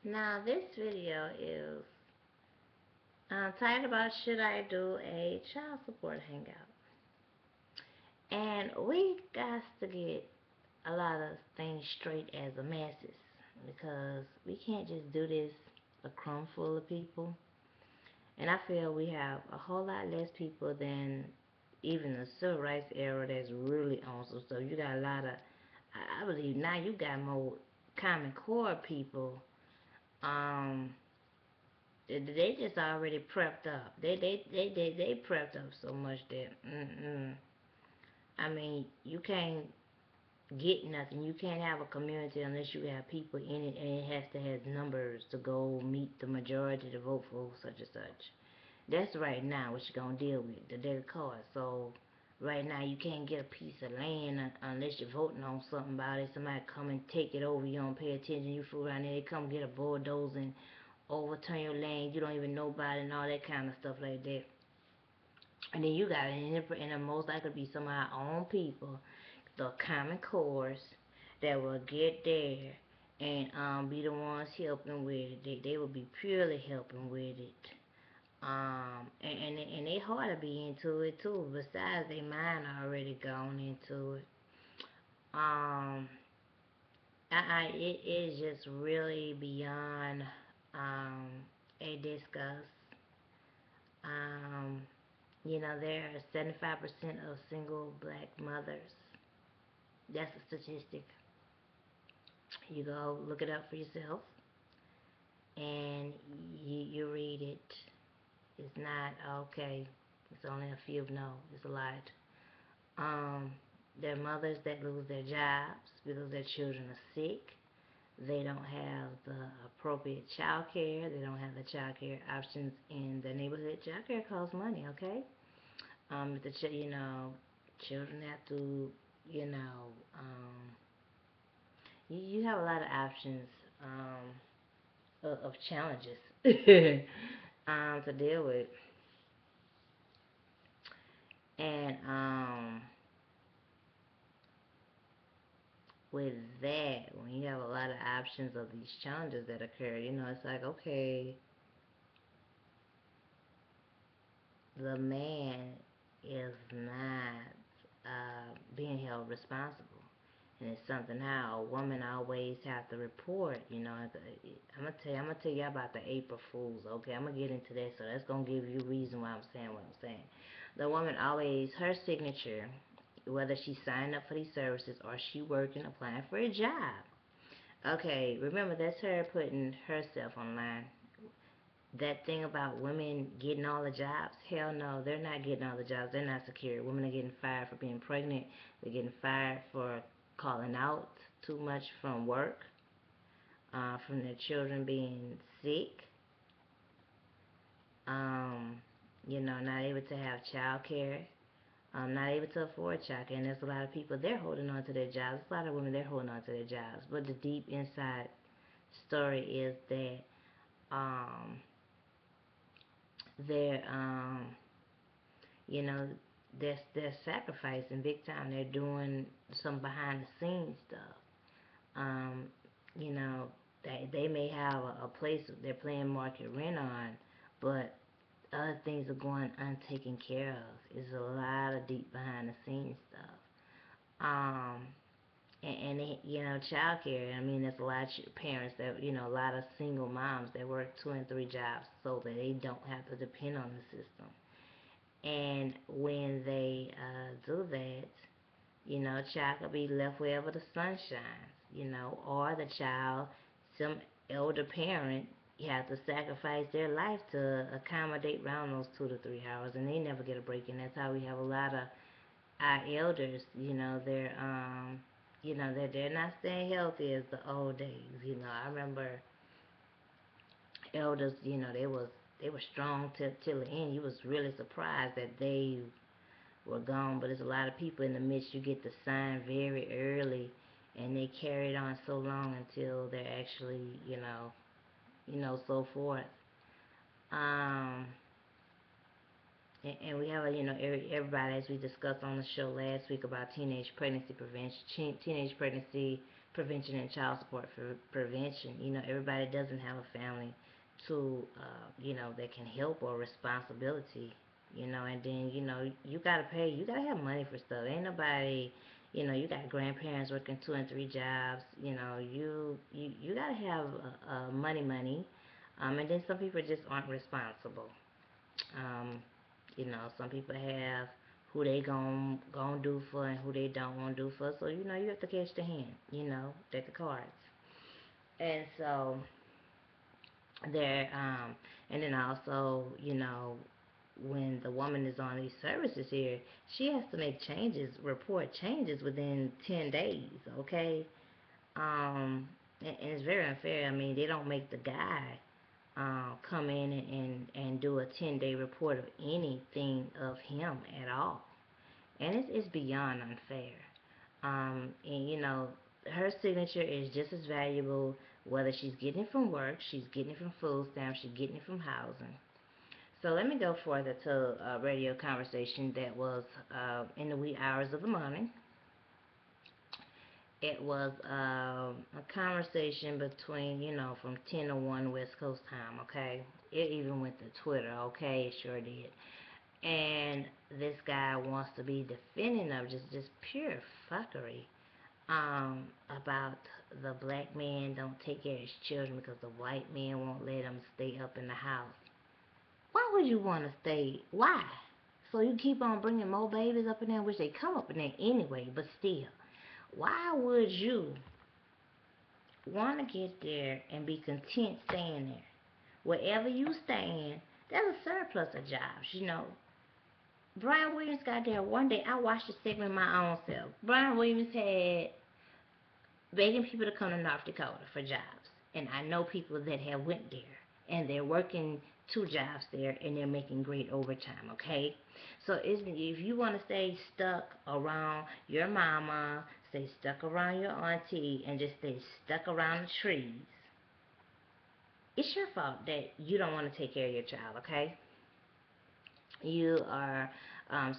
Now this video is titled about should I do a child support hangout. And we got to get a lot of things straight as a masses because we can't just do this a crumb full of people. And I feel we have a whole lot less people than even the civil rights era that's really on some stuff. You got a lot of, I believe now you got more Common Core people. Um, they just already prepped up. They prepped up so much that I mean you can't get nothing. You can't have a community unless you have people in it, and it has to have numbers to go meet the majority to vote for such and such. That's right now what you're gonna deal with the dead card. So right now you can't get a piece of land unless you're voting on something about it. Somebody come and take it over. You don't pay attention. You fool around there. They come get a bulldozer and overturn your land. You don't even know about it and all that kind of stuff like that. And then you got it, and the most likely be some of our own people, the Common Cores, that will get there and be the ones helping with it. They will be purely helping with it. And they hard to be into it too. Besides, they mind already gone into it. Um, it is just really beyond um a discuss. Um, there are 75% of single black mothers. That's a statistic. You go look it up for yourself, and you read it. It's not okay. It's only a few. No, it's a lot. Um, there are mothers that lose their jobs because their children are sick. They don't have the appropriate child care. They don't have the child care options in the neighborhood. Child care costs money, okay? Children have to, you know, you have a lot of options of challenges to deal with. And with that, when you have a lot of options of these challenges that occur, it's like, okay, the man is not being held responsible. And it's something how a woman always have to report. I'm gonna tell you about the April Fools. Okay, I'm gonna get into that, so that's gonna give you a reason why I'm saying what I'm saying. The woman always her signature, whether she signed up for these services or she working applying for a job. Okay, remember that's her putting herself online. That thing about women getting all the jobs, hell no, they're not getting all the jobs. They're not secure. Women are getting fired for being pregnant. They're getting fired for calling out too much from work, from their children being sick, um, not able to have child care, not able to afford child care. And there's a lot of people, they're holding on to their jobs. There's a lot of women, they're holding on to their jobs. But the deep inside story is that um, they're you know, they're sacrificing big time. They're doing some behind the scenes stuff. Um, you know, they may have a place they're paying market rent on, but other things are going untaken care of. It's a lot of deep behind the scenes stuff. Um, child care. I mean, there's a lot of parents that, a lot of single moms that work 2 and 3 jobs so that they don't have to depend on the system. And when they do that, child could be left wherever the sun shines, or the child, some elder parent, you have to sacrifice their life to accommodate around those 2 to 3 hours, and they never get a break. And that's how we have a lot of our elders, they're not staying healthy as the old days. I remember elders, they were strong till the end. You was really surprised that they were gone, but there's a lot of people in the midst. You get the sign very early, and they carry it on so long until they're actually, so forth. Um, and we have, everybody, as we discussed on the show last week about teenage pregnancy prevention, teenage pregnancy prevention and child support for prevention. Everybody doesn't have a family to, that can help or responsibility. And then you gotta pay. You gotta have money for stuff. Ain't nobody. You got grandparents working two and three jobs. You gotta have money. And then some people just aren't responsible. Um, some people have who they gon' do for and who they don't want to do for. So you have to catch the hand. Deck the cards. And so there, and then also, when the woman is on these services here, she has to make changes, report changes within 10 days. Okay. And it's very unfair. I mean, they don't make the guy come in and do a 10-day report of anything of him at all. And it's beyond unfair. And her signature is just as valuable whether she's getting it from work, she's getting it from food stamps, she's getting it from housing. So let me go further to a radio conversation that was in the wee hours of the morning. It was a conversation between, from 10 to 1 West Coast time, okay? It even went to Twitter, okay? It sure did. And this guy wants to be defending of just pure fuckery about the black man don't take care of his children because the white man won't let him stay up in the house. Why would you want to stay? Why? So you keep on bringing more babies up in there, which they come up in there anyway, but still. Why would you want to get there and be content staying there? Wherever you stand, there's a surplus of jobs, Brian Williams got there one day. I watched the segment my own self. Brian Williams had begging people to come to North Dakota for jobs. And I know people that have went there and they're working two jobs there and they're making great overtime, okay? So if you want to stay stuck around your mama, stay stuck around your auntie, and just stay stuck around the trees, it's your fault that you don't want to take care of your child, okay? You are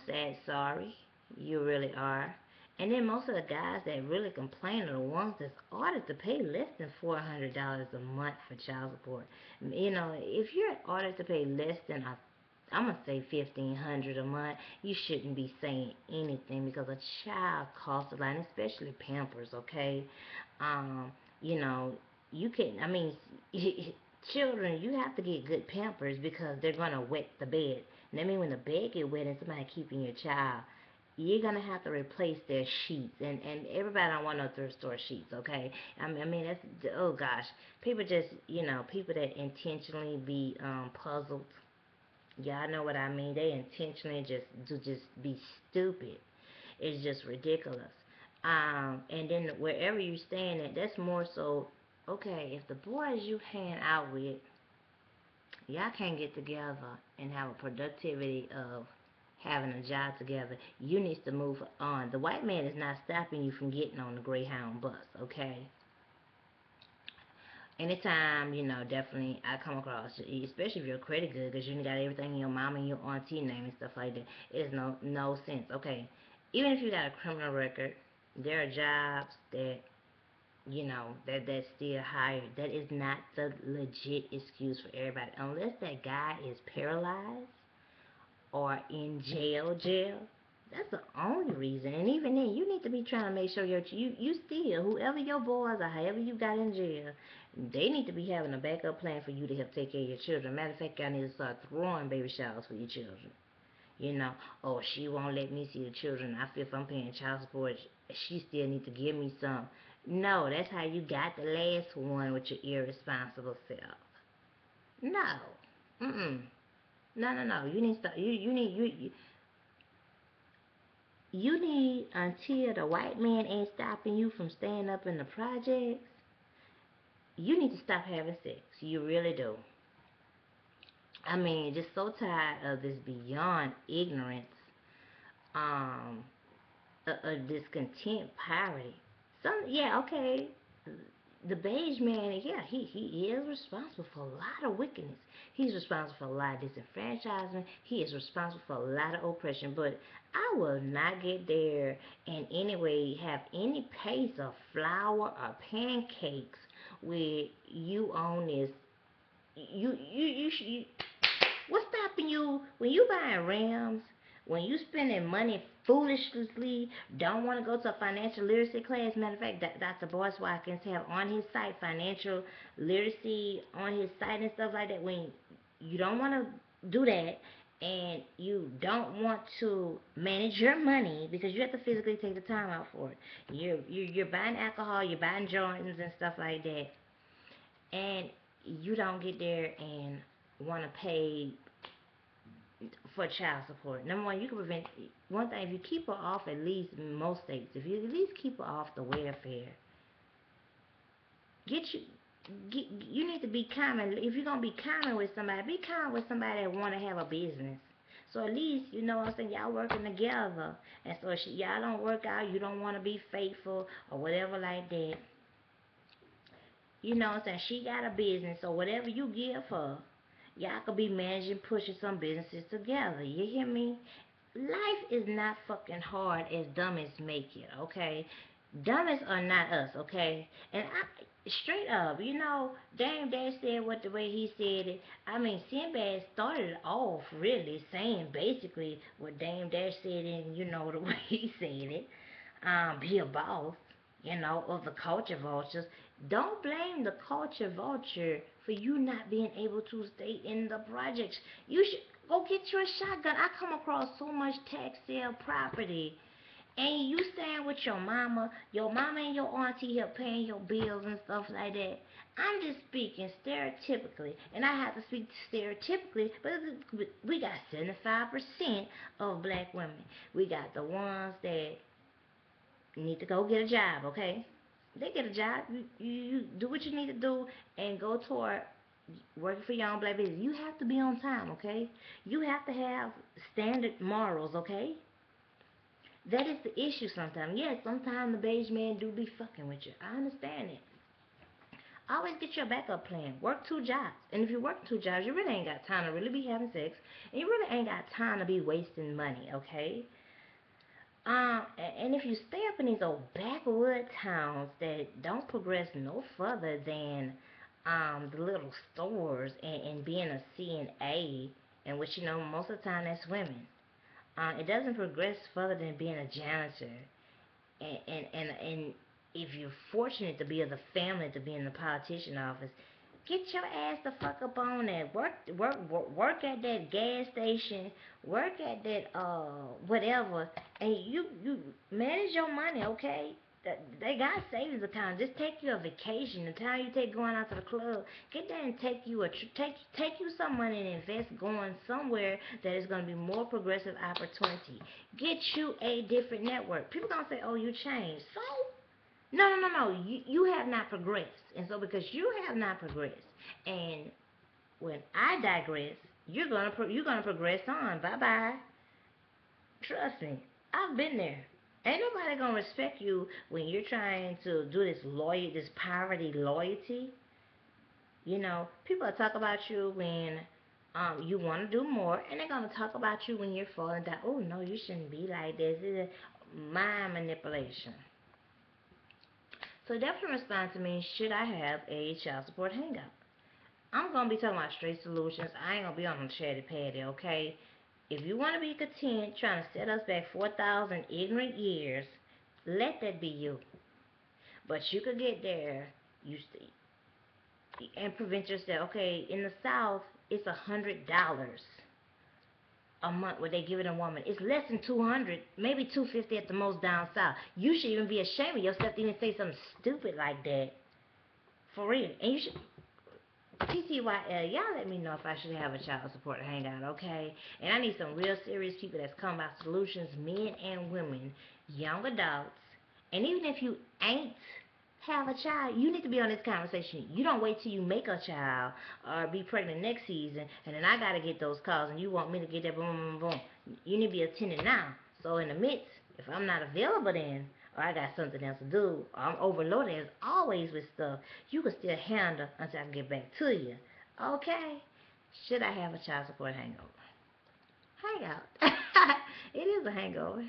sad, sorry. You really are. And then most of the guys that really complain are the ones that's ordered to pay less than $400 a month for child support. If you're ordered to pay less than I'm gonna say 1,500 a month, you shouldn't be saying anything because a child costs a lot, and especially Pampers. Okay, um, you know, you can. I mean, children, you have to get good Pampers because they're gonna wet the bed. And I mean, when the bed get wet and somebody keeping your child, you're gonna have to replace their sheets, and everybody don't want no thrift store sheets, okay? I mean that's, oh gosh, people just, people that intentionally be puzzled. Yeah, I know what I mean. They intentionally just be stupid. It's just ridiculous. And then wherever you staying at, that's more so. Okay, if the boys you hang out with, y'all can't get together and have a productivity of having a job together, you need to move on. The white man is not stopping you from getting on the Greyhound bus, okay? Anytime, definitely I come across, especially if you're credit good, because you got everything in your mama and your auntie name and stuff like that, it is no sense. Okay, even if you got a criminal record, there are jobs that that still hire. That is not the legit excuse for everybody, unless that guy is paralyzed or in jail. That's the only reason. And even then, you need to be trying to make sure you still, whoever your boys or however you got in jail, they need to be having a backup plan for you to help take care of your children. Matter of fact, y'all need to start throwing baby showers for your children. Oh, she won't let me see the children. I feel if I'm paying child support, she still need to give me some. No, that's how you got the last one with your irresponsible self. No. Mm-mm. No. You need to start, you need, until the white man ain't stopping you from staying up in the projects, you need to stop having sex. You really do. I mean, just so tired of this beyond ignorance, um, of this content poverty. Yeah, okay. the beige man, yeah, he is responsible for a lot of wickedness. He's responsible for a lot of disenfranchisement. He is responsible for a lot of oppression. But I will not get there in any way have any piece of flour or pancakes where you own this. You what's stopping you when you buying rims? When you spending money foolishly, don't want to go to a financial literacy class. Matter of fact, Dr. Boyce Watkins have on his site financial literacy on his site and stuff like that. When you don't want to do that and you don't want to manage your money because you have to physically take the time out for it. You're buying alcohol, you're buying Jordans and stuff like that, and you don't get there and want to pay for child support. Number one, you can prevent one thing if you keep her off. At least in most states, if you at least keep her off the welfare, get you. You need to be common. If you're gonna be common with somebody, be common with somebody that want to have a business. So at least you know what I'm saying. Y'all working together, and so y'all don't work out. You don't want to be faithful or whatever like that. You know what I'm saying? She got a business, so whatever you give her, y'all could be managing, pushing some businesses together. You hear me? Life is not fucking hard as dummies make it, okay? Dummies are not us, okay? And I, straight up, you know, Dame Dash said what the way he said it. I mean, Sinbad started off really saying basically what Dame Dash said, and you know the way he said it. Be a boss, you know, of the culture vultures. Don't blame the culture vulture for you not being able to stay in the projects. You should go get you a shotgun. I come across so much tax sale property, and you staying with your mama and your auntie here paying your bills and stuff like that. I'm just speaking stereotypically, and I have to speak stereotypically, but we got 75% of black women. We got the ones that need to go get a job, okay? They get a job. You do what you need to do and go toward working for your own black business. You have to be on time, okay? You have to have standard morals, okay? That is the issue sometimes. Yes, sometimes the beige man do be fucking with you. I understand it. Always get your backup plan. Work two jobs. And if you work two jobs, you really ain't got time to really be having sex. And you really ain't got time to be wasting money, okay? And if you stay up in these old backwood towns that don't progress no further than the little stores and being a CNA, and which you know most of the time that's women. It doesn't progress further than being a janitor. And if you're fortunate to be of the family to be in the politician office, get your ass the fuck up on that. Work at that gas station. Work at that whatever, and you manage your money, okay? They got savings accounts. Just take you a vacation. The time you take going out to the club, get there and take you take you some money and invest going somewhere that is going to be more progressive opportunity. Get you a different network. People gonna say, "Oh, you changed." So no, no, no, no. You have not progressed. And so because you have not progressed, and when I digress, you're gonna progress on. Bye bye. Trust me. I've been there. Ain't nobody gonna respect you when you're trying to do this poverty loyalty. You know, people will talk about you when you want to do more, and they're gonna talk about you when you're falling down. Oh no, you shouldn't be like this. This is mind manipulation. So definitely respond to me, should I have a child support hangout? I'm going to be talking about straight solutions. I ain't going to be on no chatty patty, okay? If you want to be content trying to set us back 4,000 ignorant years, let that be you. But you could get there you and prevent yourself. Okay, in the South, it's $100 a month what they give it a woman. It's less than 200, maybe 250 at the most down south. You should even be ashamed of yourself to even say something stupid like that. For real. And you should TTYL, y'all let me know if I should have a child support hangout, okay? And I need some real serious people that's come about solutions, men and women, young adults. And even if you ain't have a child, you need to be on this conversation. You don't wait till you make a child or be pregnant next season, and then I gotta get those calls, and you want me to get that boom, boom, boom. You need to be attending now. So in the midst, if I'm not available then, or I got something else to do, or I'm overloaded as always with stuff, you can still handle until I can get back to you. Okay? Should I have a child support hangover? Hangout. It is a hangover.